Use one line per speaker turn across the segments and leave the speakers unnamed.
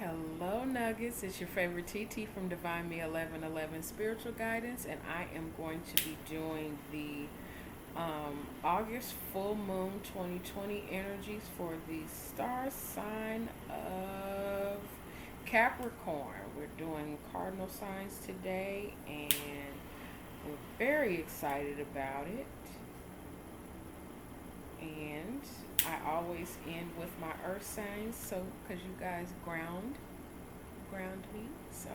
Hello, Nuggets. It's your favorite TT from Divine Me 1111 Spiritual Guidance, and I am going to be doing the August full moon 2020 energies for the star sign of Capricorn. We're doing cardinal signs today, and we're very excited about it. And I always end with my earth signs, so because you guys ground me. So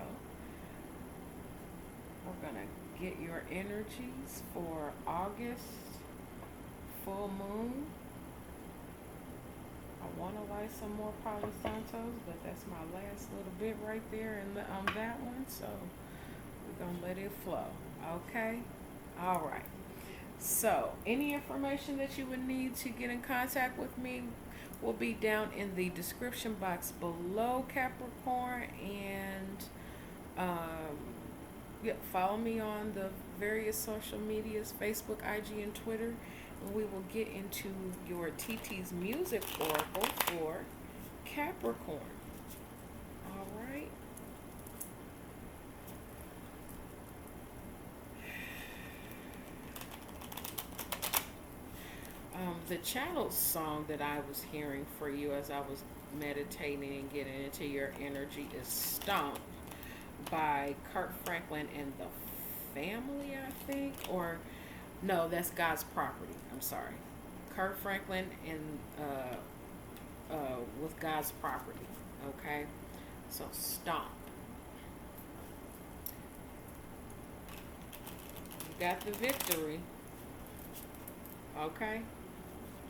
we're gonna get your energies for August full moon. I want to light some more Palo Santos, but that's my last little bit right there in on that one. So we're gonna let it flow. Okay. All right. So, any information that you would need to get in contact with me will be down in the description box below, Capricorn. And yeah, follow me on the various social medias, Facebook, IG, and Twitter. And we will get into your TT's music oracle for Capricorn. All right. The channel song that I was hearing for you as I was meditating and getting into your energy is Stomp by Kurt Franklin and the Family, I think. Or, no, that's God's Property. I'm sorry. Kurt Franklin and with God's Property. Okay? So, Stomp. You got the victory. Okay?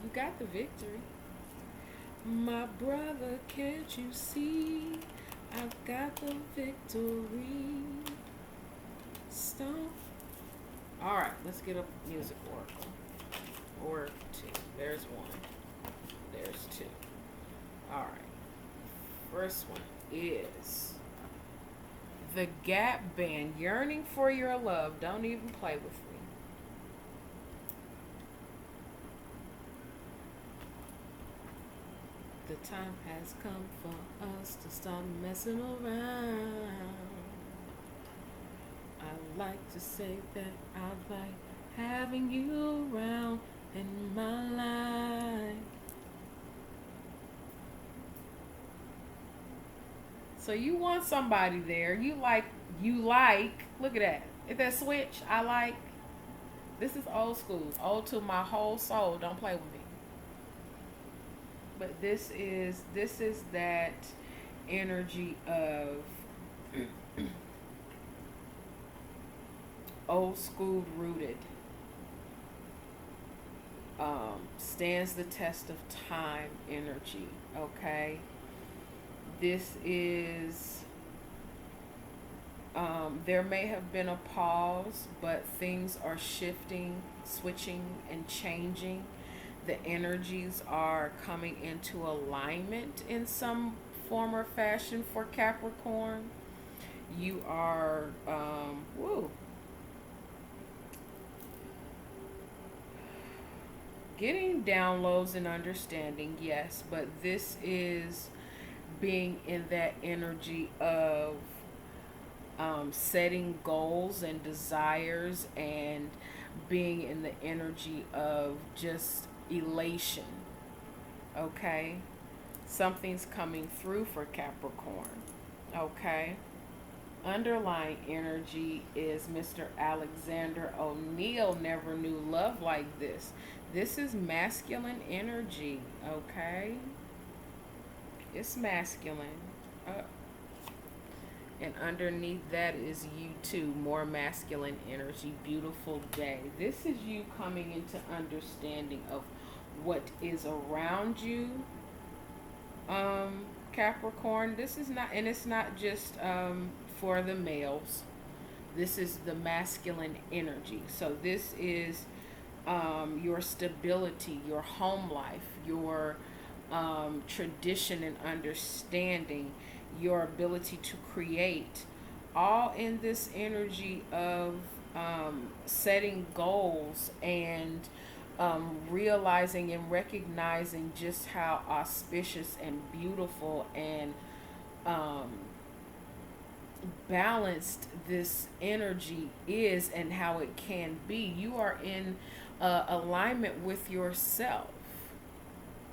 You got the victory. My brother, can't you see? I've got the victory. Stomp. Alright, let's get a music oracle. Or two. There's one. There's two. Alright. First one is the Gap Band, Yearning for Your Love. Don't even play with me. The time has come for us to stop messing around. I like to say that I like having you around in my life. So you want somebody there. You like, look at that. If that switch, I like. This is old school. Old to my whole soul. Don't play with me. But this is that energy of old school rooted, stands the test of time energy. Okay, this is there may have been a pause, but things are shifting, switching, and changing. The energies are coming into alignment in some form or fashion for Capricorn. You are, getting downloads and understanding, yes, but this is being in that energy of setting goals and desires, and being in the energy of just elation. Okay, something's coming through for Capricorn. Okay, underlying energy is Mr. Alexander O'Neill. Never knew love like this. This is masculine energy. Okay, it's masculine. And underneath that is you too, more masculine energy. Beautiful day. This is you coming into understanding of what is around you, Capricorn. This is not, and it's not just for the males. This is the masculine energy. So this is your stability, your home life, your tradition and understanding, your ability to create, all in this energy of setting goals and realizing and recognizing just how auspicious and beautiful and um, balanced this energy is and how it can be. You are in alignment with yourself.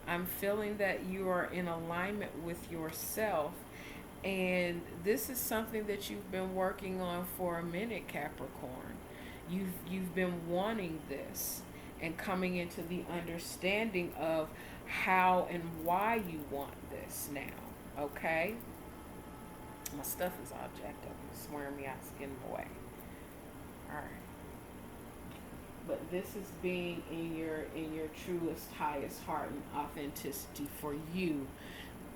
I'm feeling that you are in alignment with yourself. And this is something that you've been working on for a minute, Capricorn. You've been wanting this and coming into the understanding of how and why you want this now. Okay? My stuff is all jacked up. It's wearing me out, it's getting away. Alright. But this is being in your truest, highest heart and authenticity for you,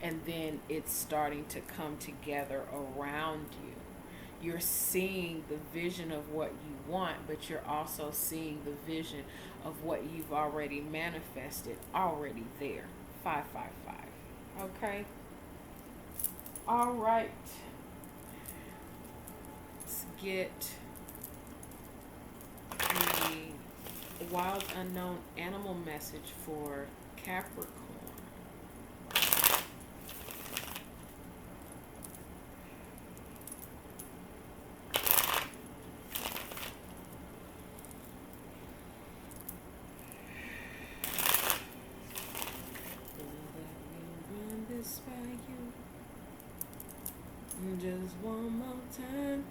and then it's starting to come together around you. You're seeing the vision of what you want, but you're also seeing the vision of what you've already manifested, already there. 555. Okay? All right. Let's get the wild unknown animal message for Capricorn. Just one more time.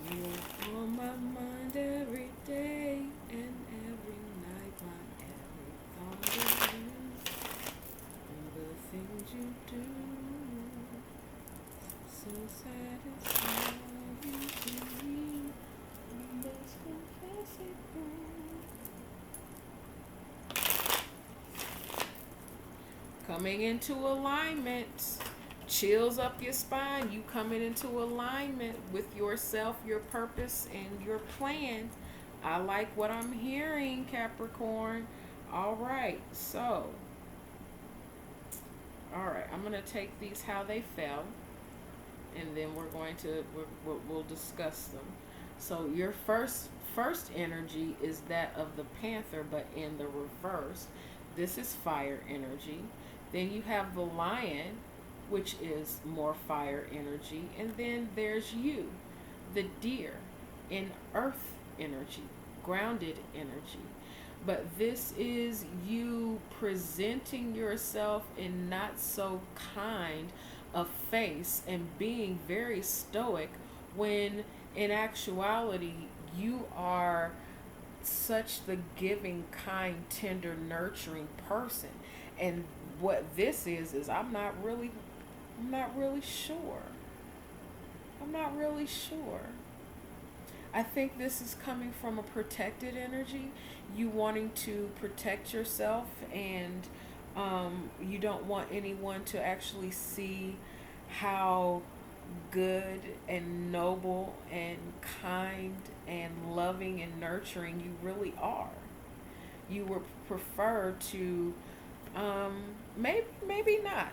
You're on my mind every day and every night. My every thought is you and the things you do. So satisfying to me. Let's confess it, girl. Coming into alignment. Chills up your spine. You coming into alignment with yourself, your purpose, and your plan. I like what I'm hearing, Capricorn. All right, so I'm going to take these how they fell, and then we're going to we'll discuss them. So your first energy is that of the panther, but in the reverse. This is fire energy. Then you have the lion, which is more fire energy. And then there's you, the deer, in earth energy, grounded energy. But this is you presenting yourself in not so kind a face and being very stoic, when in actuality you are such the giving, kind, tender, nurturing person. And what this is I'm not really sure. I'm not really sure. I think this is coming from a protected energy. You wanting to protect yourself, and you don't want anyone to actually see how good and noble and kind and loving and nurturing you really are. You would prefer to maybe not.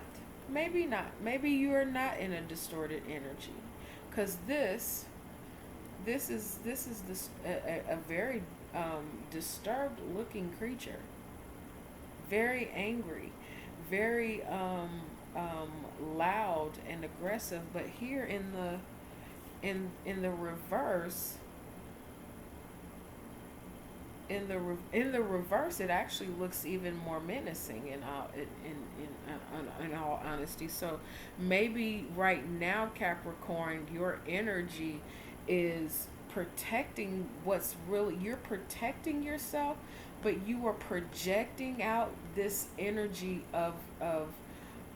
Maybe not. Maybe you are not in a distorted energy, because this is a very disturbed looking creature, very angry, very loud and aggressive. But here in the reverse, in the reverse, it actually looks even more menacing in all honesty. So maybe right now, Capricorn, your energy is protecting what's really, you're protecting yourself, but you are projecting out this energy of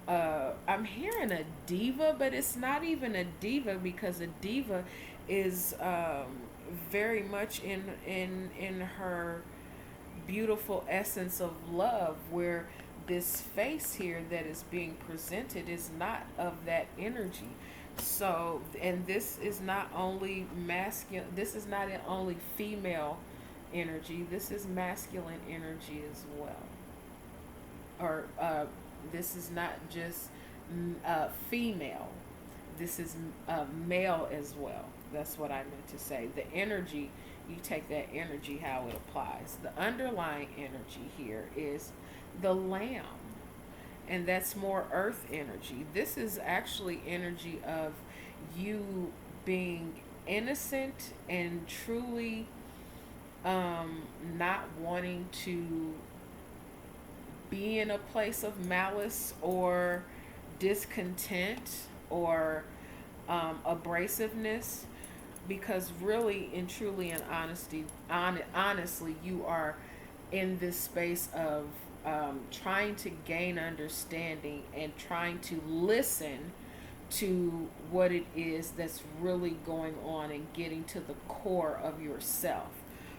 I'm hearing a diva, but it's not even a diva, because a diva is very much in her beautiful essence of love, where this face here that is being presented is not of that energy. So, and this is not only masculine, this is not only female energy, this is masculine energy as well. Or this is not just female, this is male as well. That's what I meant to say. The energy, you take that energy how it applies. The underlying energy here is the lamb. and that's more earth energy. This is actually energy of you being innocent and truly not wanting to be in a place of malice or discontent or abrasiveness, because really and truly and honestly, you are in this space of trying to gain understanding and trying to listen to what it is that's really going on and getting to the core of yourself.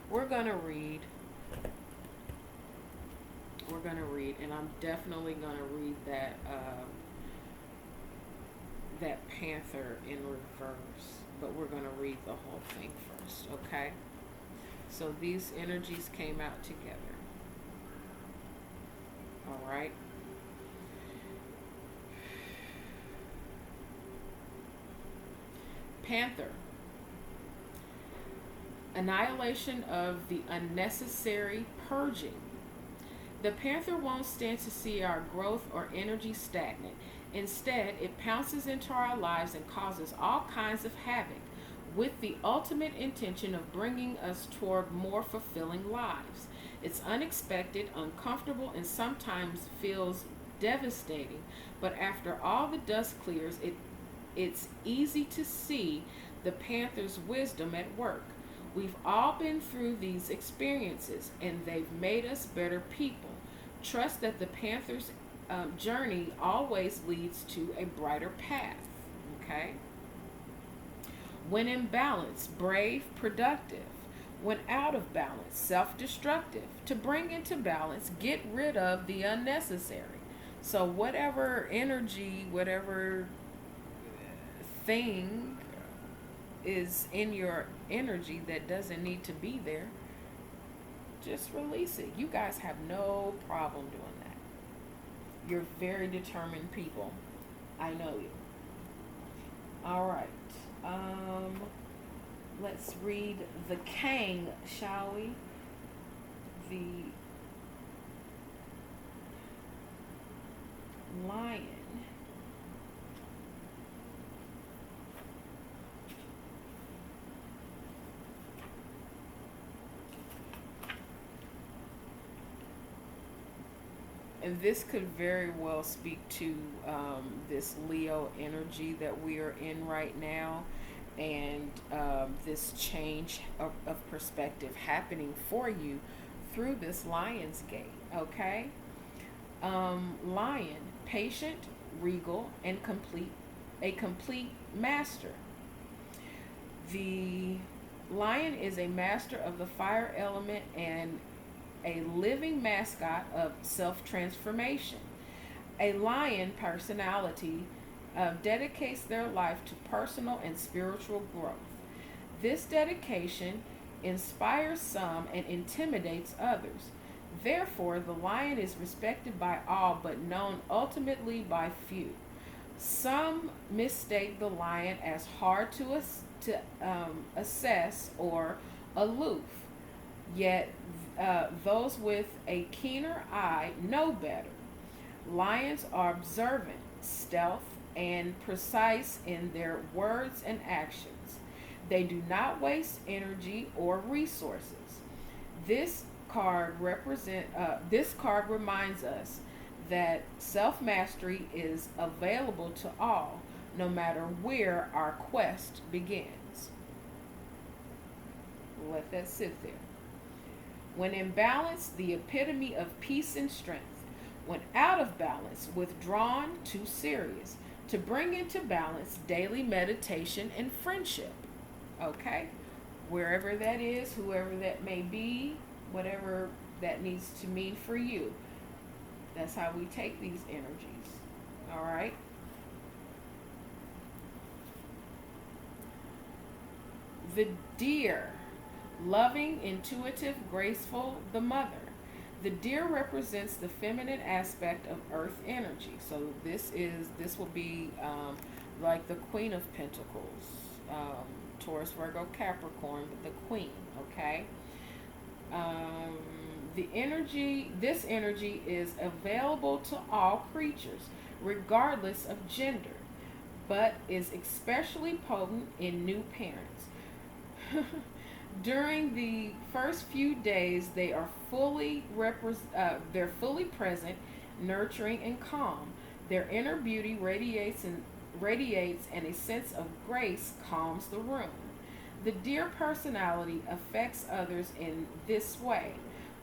We're going to read. We're going to read, and I'm definitely going to read that panther in reverse, but we're going to read the whole thing first, okay? So these energies came out together. All right. Panther. Annihilation of the unnecessary purging. The panther won't stand to see our growth or energy stagnant. Instead, it pounces into our lives and causes all kinds of havoc, with the ultimate intention of bringing us toward more fulfilling lives. It's unexpected, uncomfortable, and sometimes feels devastating, but after all the dust clears, it's easy to see the panther's wisdom at work. We've all been through these experiences, and they've made us better people. Trust that the panther's journey always leads to a brighter path. Okay? When in balance, brave, productive. When out of balance, self-destructive. To bring into balance, get rid of the unnecessary. So whatever energy, whatever thing is in your energy that doesn't need to be there, just release it. You guys have no problem doing that. You're very determined people. I know you. All right. Let's read the Kang, shall we? The lion. And this could very well speak to this Leo energy that we are in right now, and this change of perspective happening for you through this lion's gate. Okay? Lion, patient, regal, and a complete master. The lion is a master of the fire element and a living mascot of self-transformation. A lion personality dedicates their life to personal and spiritual growth. This dedication inspires some and intimidates others. Therefore, the lion is respected by all but known ultimately by few. Some mistake the lion as hard to assess or aloof, yet those with a keener eye know better. Lions are observant, stealth, and precise in their words and actions. They do not waste energy or resources. This card reminds us that self-mastery is available to all, no matter where our quest begins. Let that sit there. When in balance, the epitome of peace and strength. When out of balance, withdrawn, too serious. To bring into balance, daily meditation and friendship. Okay? Wherever that is, whoever that may be, whatever that needs to mean for you. That's how we take these energies. All right? The deer. Loving, intuitive, graceful, the mother. The deer represents the feminine aspect of earth energy. So this will be like the Queen of Pentacles, Taurus, Virgo, Capricorn, but the Queen. Okay. This energy is available to all creatures, regardless of gender, but is especially potent in new parents. During the first few days, they're fully present, nurturing, and calm. Their inner beauty radiates, and a sense of grace calms the room. The deer personality affects others in this way,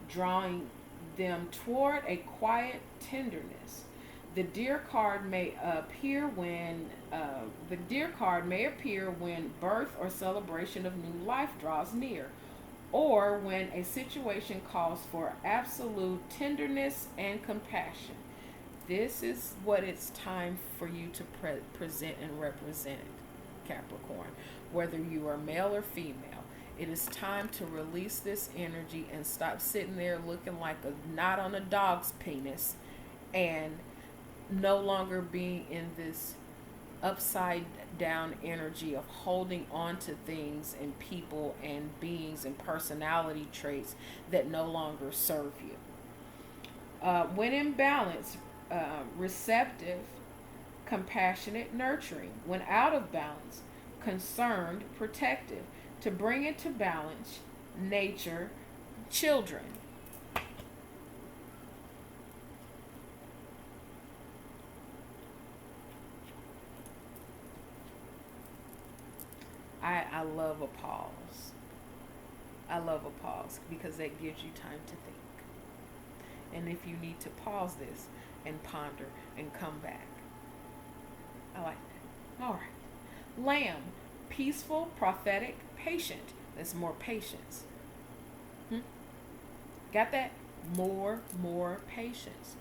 drawing them toward a quiet tenderness. The deer card may appear when birth or celebration of new life draws near, or when a situation calls for absolute tenderness and compassion. This is what it's time for you to present and represent, Capricorn, whether you are male or female. It is time to release this energy and stop sitting there looking like a knot on a dog's penis, and no longer being in this upside down energy of holding on to things and people and beings and personality traits that no longer serve you. When in balance, receptive, compassionate, nurturing. When out of balance, concerned, protective. To bring it to balance, nature, children. I love a pause. I love a pause because that gives you time to think. And if you need to pause this and ponder and come back. I like that. All right. Lamb, peaceful, prophetic, patient. That's more patience. Got that? More patience.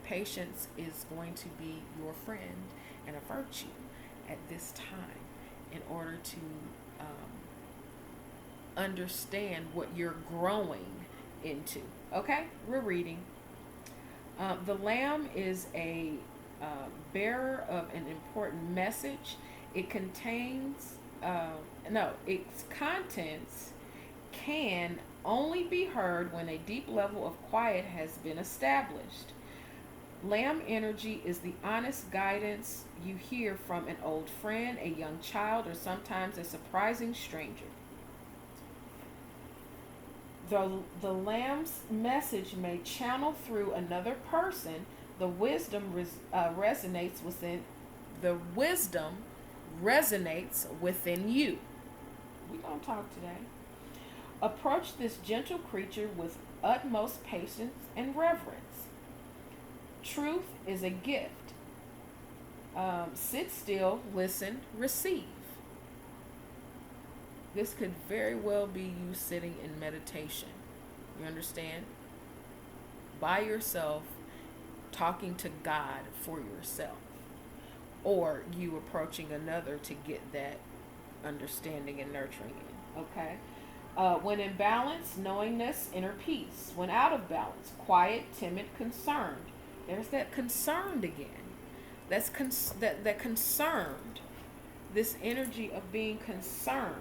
Patience is going to be your friend and a virtue at this time in order to understand what you're growing into. Okay? We're reading. The lamb is a bearer of an important message. It contains, its contents can only be heard when a deep level of quiet has been established. Lamb energy is the honest guidance you hear from an old friend, a young child, or sometimes a surprising stranger. The lamb's message may channel through another person. The wisdom resonates within you. We're going to talk today. Approach this gentle creature with utmost patience and reverence. Truth is a gift. Sit still, listen, receive. This could very well be you sitting in meditation. You understand? By yourself, talking to God for yourself. Or you approaching another to get that understanding and nurturing in. Okay? When in balance, knowingness, inner peace. When out of balance, quiet, timid, concerned. There's that concerned again. That's that concerned. This energy of being concerned.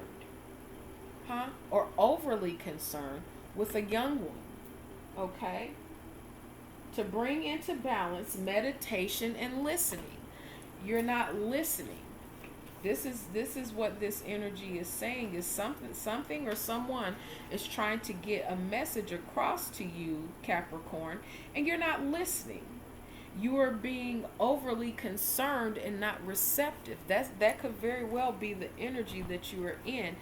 Or overly concerned with a young one. Okay? To bring into balance meditation and listening. You're not listening. This is what this energy is saying, is something or someone is trying to get a message across to you, Capricorn, and you're not listening. You are being overly concerned and not receptive. That could very well be the energy that you are in.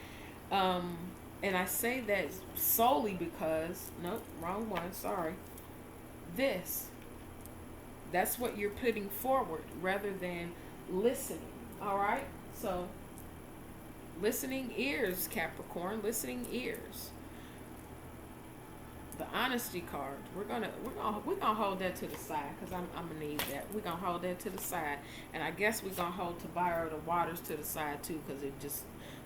And I say that solely because, nope, wrong one, sorry. That's what you're putting forward rather than listening. All right? So, listening ears, Capricorn, listening ears. The honesty card. We're gonna hold that to the side because I'm gonna need that. We're gonna hold that to the side, and I guess we're gonna hold Tabira the waters to the side too because it just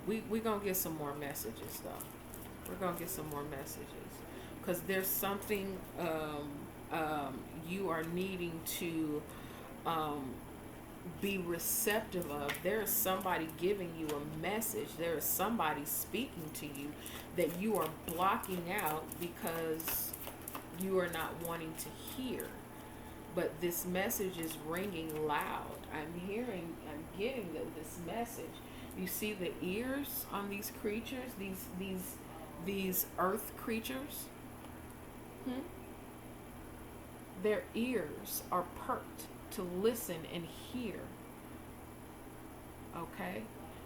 we're gonna get some more messages though. We're gonna get some more messages because there's something you are needing to be receptive of. There is somebody giving you a message. There is somebody speaking to you that you are blocking out because you are not wanting to hear. But this message is ringing loud. I'm getting this message. You see the ears on these creatures, these earth creatures? Their ears are perked to listen and hear. Okay?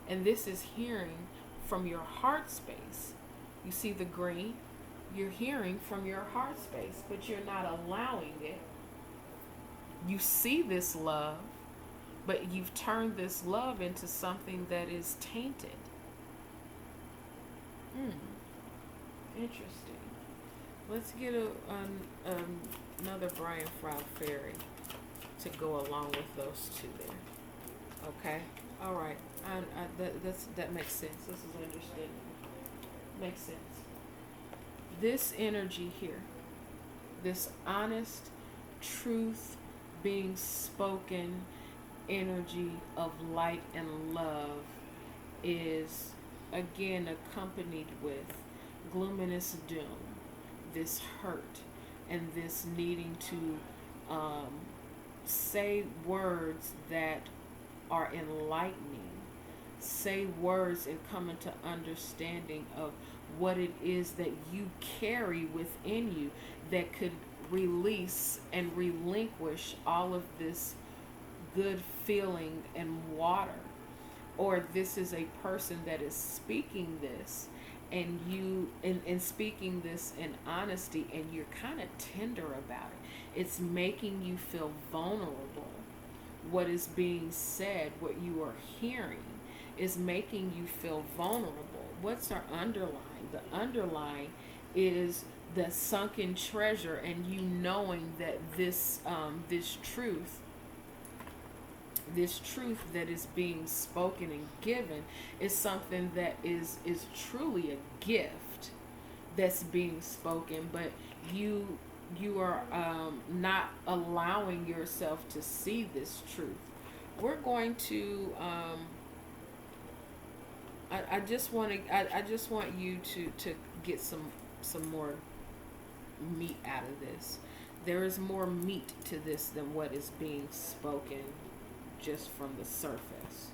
And this is hearing from your heart space. You see the green? You're hearing from your heart space, but you're not allowing it. You see this love, but you've turned this love into something that is tainted. Interesting. Let's get another Brian Froud fairy to go along with those two there. Okay? All right. That makes sense. This is understandable. Makes sense. This energy here, this honest truth being spoken energy of light and love is again accompanied with gloominous doom, this hurt, and this needing to say words that are enlightening, say words and come into understanding of what it is that you carry within you that could release and relinquish all of this good feeling and water. Or this is a person that is speaking this and you and speaking this in honesty, and you're kind of tender about it. It's making you feel vulnerable. What is being said, what you are hearing, is making you feel vulnerable. What's our underlying? The underlying is the sunken treasure, and you knowing that this truth that is being spoken and given is something that is truly a gift that's being spoken, but you are not allowing yourself to see this truth. We're going to I just want you to get some more meat out of this. There is more meat to this than what is being spoken just from the surface.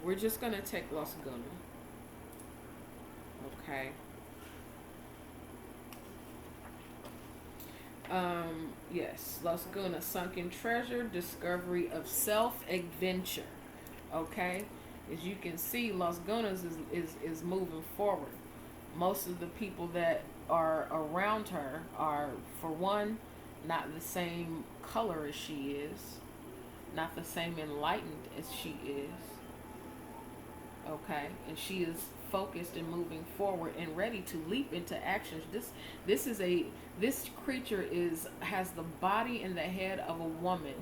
We're just going to take Los Guna. Okay. Yes, Los Guna, sunken treasure, discovery of self, adventure. Okay. As you can see, Los Gunas is moving forward. Most of the people that are around her are, for one, not the same color as she is, not the same enlightened as she is. Okay, and she is focused and moving forward and ready to leap into action. This creature has the body and the head of a woman,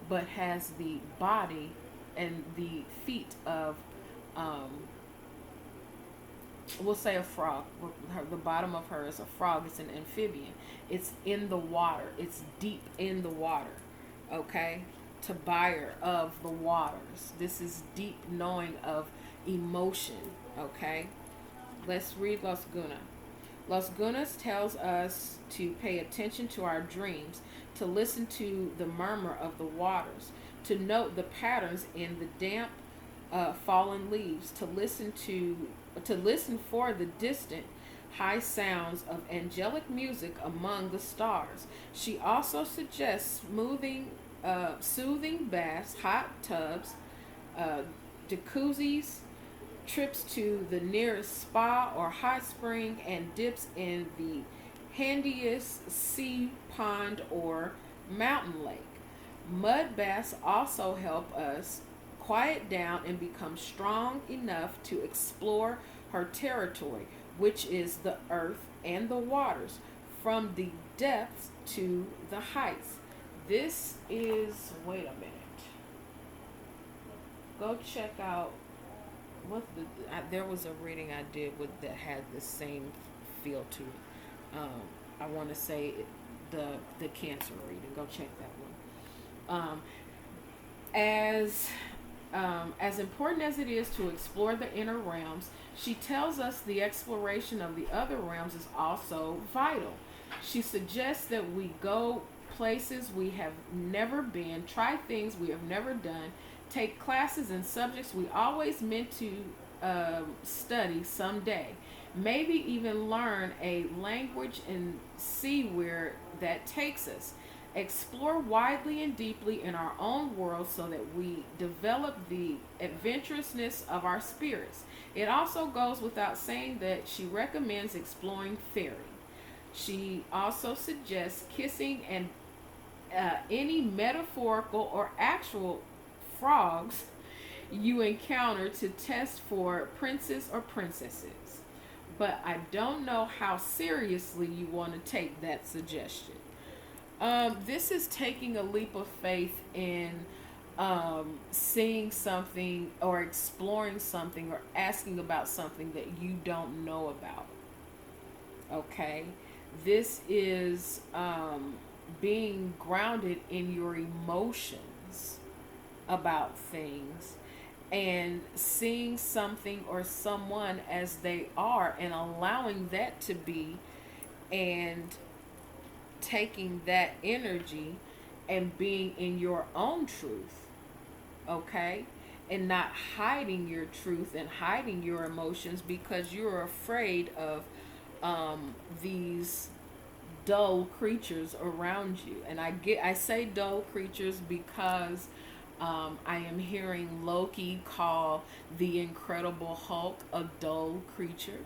but has the body and the feet of we'll say a frog. The bottom of her is a frog. It's an amphibian. It's in the water. It's deep in the water. Okay? To buyer of the waters. This is deep knowing of emotion. Okay? Let's read Los Guna. Los Gunas tells us to pay attention to our dreams, to listen to the murmur of the waters, to note the patterns in the damp fallen leaves, to listen for the distant high sounds of angelic music among the stars. She also suggests soothing baths, hot tubs, jacuzzis, trips to the nearest spa or hot spring, and dips in the handiest sea pond or mountain lake. Mud baths also help us quiet down and become strong enough to explore her territory, which is the earth and the waters, from the depths to the heights. This is, wait a minute. Go check out there was a reading I did that had the same feel to it. I want to say the Cancer reading. Go check that one. As As important as it is to explore the inner realms, she tells us the exploration of the other realms is also vital. She suggests that we go places we have never been, try things we have never done, take classes and subjects we always meant to study someday, maybe even learn a language and see where that takes us. Explore widely and deeply in our own world so that we develop the adventurousness of our spirits. It also goes without saying that she recommends exploring fairy. She also suggests kissing and any metaphorical or actual frogs you encounter to test for princes or princesses. But I don't know how seriously you want to take that suggestion. This is taking a leap of faith in seeing something or exploring something or asking about something that you don't know about. Okay? This is being grounded in your emotions about things and seeing something or someone as they are and allowing that to be, and taking that energy and being in your own truth, okay? And not hiding your truth and hiding your emotions because you're afraid of these dull creatures around you. And I say dull creatures because I am hearing Loki call the Incredible Hulk a dull creature.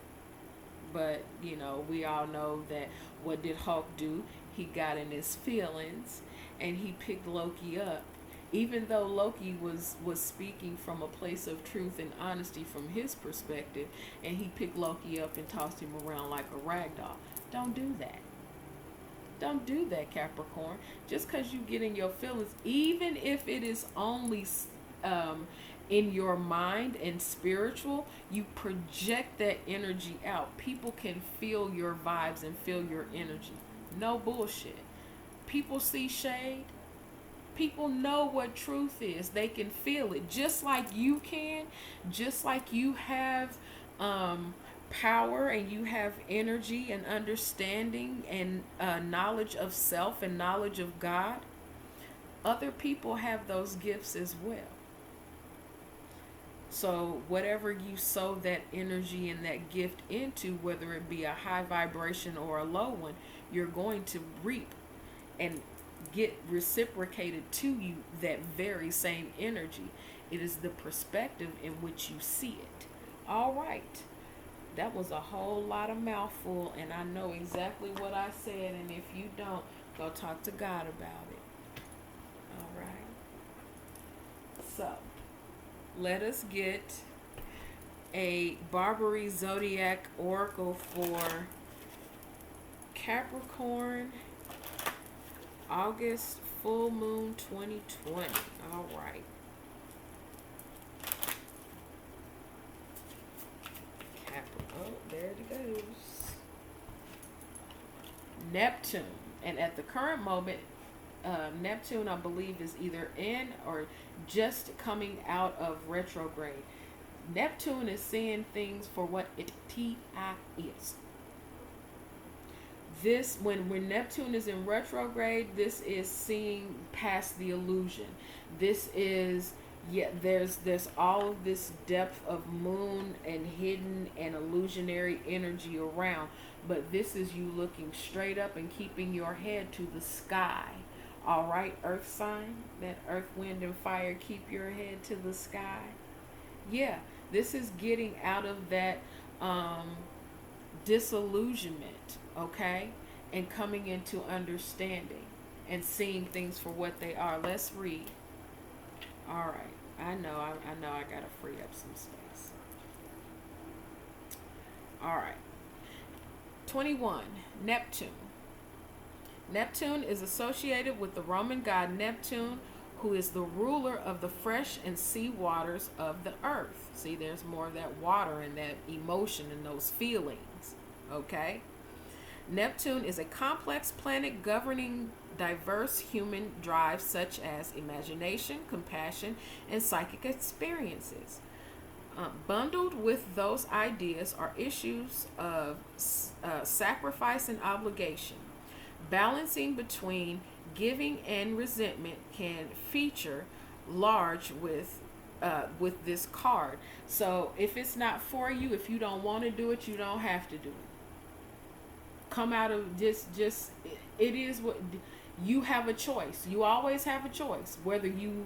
But, you know, we all know that what did Hulk do? He got in his feelings and he picked Loki up. Even though Loki was speaking from a place of truth and honesty from his perspective, and he picked Loki up and tossed him around like a rag doll. Don't do that. Don't do that, Capricorn. Just because you get in your feelings, even if it is only in your mind and spiritual, you project that energy out. People can feel your vibes and feel your energy. No bullshit. People see shade. People know what truth is. They can feel it just like you can, just like you have power and you have energy and understanding and knowledge of self and knowledge of God. Other people have those gifts as well. So whatever you sow that energy and that gift into, whether it be a high vibration or a low one, you're going to reap and get reciprocated to you that very same energy. It is the perspective in which you see it. All right. That was a whole lot of mouthful, and I know exactly what I said, and if you don't, go talk to God about it. All right. So, let us get a Barbary Zodiac Oracle for Capricorn, August full moon 2020. All right. Oh, there it goes. Neptune. And at the current moment, Neptune, I believe, is either in or just coming out of retrograde. Neptune is seeing things for what it is. This, when Neptune is in retrograde, this is seeing past the illusion. This is, there's all of this depth of moon and hidden and illusionary energy around, but this is you looking straight up and keeping your head to the sky. All right, earth sign, that earth, wind, and fire, keep your head to the sky. Yeah, this is getting out of that disillusionment, okay, and coming into understanding and seeing things for what they are. Let's read. All right, I know I gotta free up some space. All right, 21, Neptune. Neptune is associated with the Roman god Neptune, who is the ruler of the fresh and sea waters of the earth. See, there's more of that water and that emotion and those feelings, okay? Neptune is a complex planet governing diverse human drives such as imagination, compassion, and psychic experiences. Bundled with those ideas are issues of sacrifice and obligation. Balancing between giving and resentment can feature large with this card. So if it's not for you, if you don't want to do it, you don't have to do it. Come out of just it is what you have a choice. You always have a choice whether you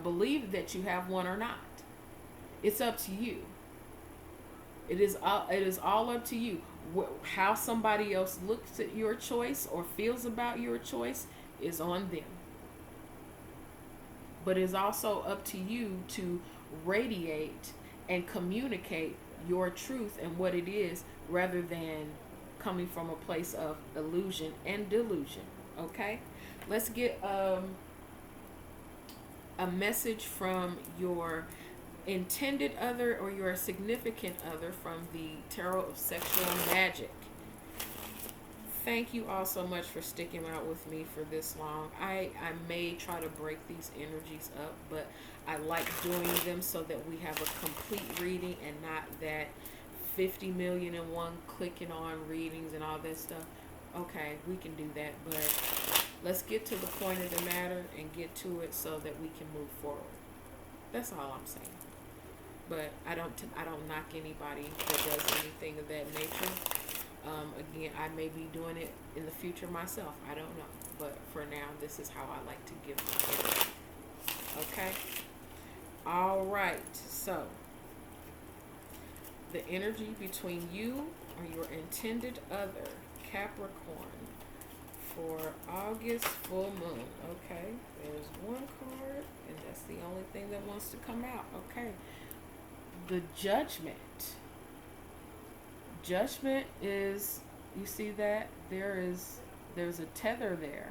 believe that you have one or not. It's up to you. It is all up to you. How somebody else looks at your choice or feels about your choice is on them. But it's also up to you to radiate and communicate your truth and what it is, rather than coming from a place of illusion and delusion. Okay, let's get a message from your intended other or your significant other from the Tarot of Sexual Magic. Thank you all so much for sticking out with me for this long. I may try to break these energies up, but I like doing them so that we have a complete reading and not that 50 million and one clicking on readings and all that stuff. Okay, we can do that, but let's get to the point of the matter and get to it so that we can move forward. That's all I'm saying. But I don't knock anybody that does anything of that nature. Again, I may be doing it in the future myself. I don't know. But for now, this is how I like to give my energy. Okay? All right. So, the energy between you or your intended other, Capricorn, for August full moon. Okay? There's one card, and that's the only thing that wants to come out. Okay? The Judgment. Judgment is, you see that? There's a tether there.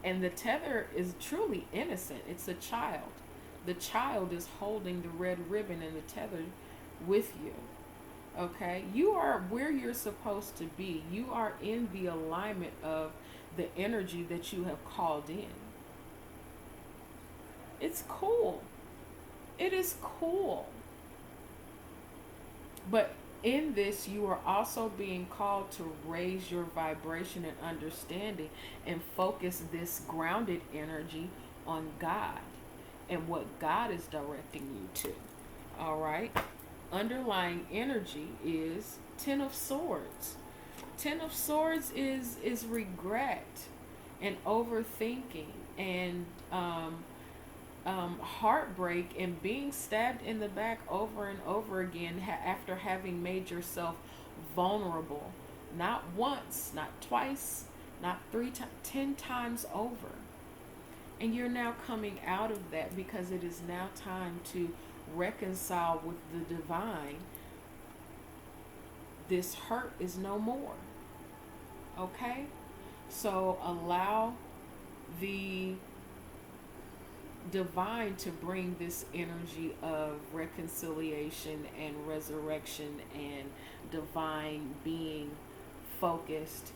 And the tether is truly innocent. It's a child. The child is holding the red ribbon and the tether with you. Okay? You are where you're supposed to be. You are in the alignment of the energy that you have called in. It's cool. It is cool. But in this, you are also being called to raise your vibration and understanding and focus this grounded energy on God and what God is directing you to. All right? Underlying energy is Ten of Swords. Ten of Swords is regret and overthinking and heartbreak and being stabbed in the back over and over again after having made yourself vulnerable. Not once, not twice, not 3 times, 10 times over. And you're now coming out of that because it is now time to reconcile with the divine. This hurt is no more. Okay? So allow the divine to bring this energy of reconciliation and resurrection and divine being, focused,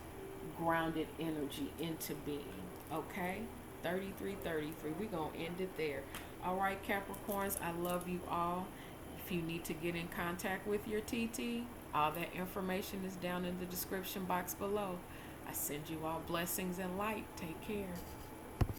grounded energy into being. Okay? 3333. We're going to end it there. All right, Capricorns, I love you all. If you need to get in contact with your TT, all that information is down in the description box below. I send you all blessings and light. Take care.